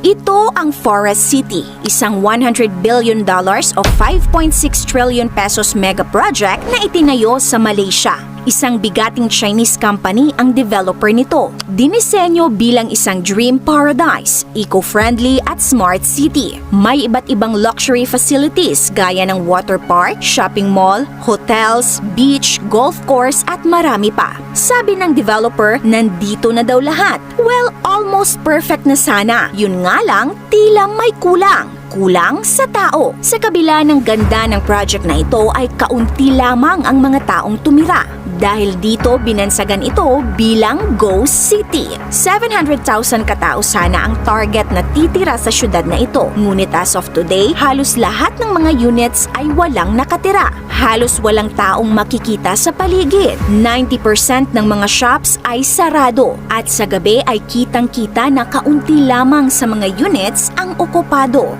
Ito ang Forest City, isang $100 billion o 5.6 trillion pesos mega project na itinayo sa Malaysia. Isang bigating Chinese company ang developer nito. Dinisenyo bilang isang dream paradise, eco-friendly at smart city. May iba't ibang luxury facilities gaya ng water park, shopping mall, hotels, beach, golf course at marami pa. Sabi ng developer, nandito na daw lahat. Well, almost perfect na sana. Yun nga lang, tila may kulang. Kulang sa tao. Sa kabila ng ganda ng project na ito ay kaunti lamang ang mga taong tumira. Dahil dito binansagan ito bilang Ghost City. 700,000 katao sana ang target na titira sa syudad na ito. Ngunit as of today, halos lahat ng mga units ay walang nakatira. Halos walang taong makikita sa paligid. 90% ng mga shops ay sarado. At sa gabi ay kitang-kita na kaunti lamang sa mga units ang okupado.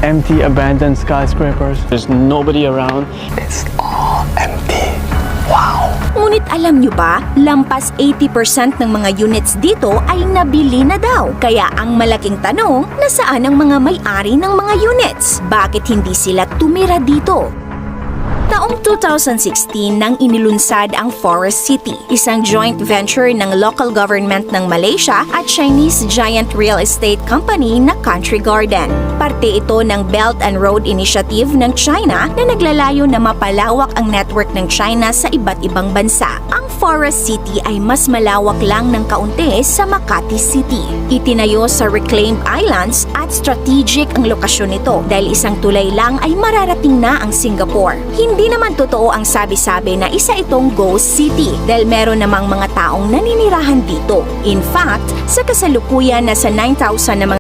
Empty, abandoned skyscrapers. There's nobody around. It's all empty. Wow! Ngunit alam nyo ba, lampas 80% ng mga units dito ay nabili na daw. Kaya ang malaking tanong, nasaan ang mga may-ari ng mga units? Bakit hindi sila tumira dito? Taong 2016 nang inilunsad ang Forest City, isang joint venture ng local government ng Malaysia at Chinese giant real estate company na Country Garden. Parte ito ng Belt and Road Initiative ng China na naglalayo na mapalawak ang network ng China sa iba't ibang bansa. Ang Forest City ay mas malawak lang ng kaunti sa Makati City. Itinayo sa Reclaimed Islands at strategic ang lokasyon nito dahil isang tulay lang ay mararating na ang Singapore. Hindi naman totoo ang sabi-sabi na isa itong ghost city dahil meron namang mga taong naninirahan dito. In fact, sa kasalukuyan nasa 9,000 na mga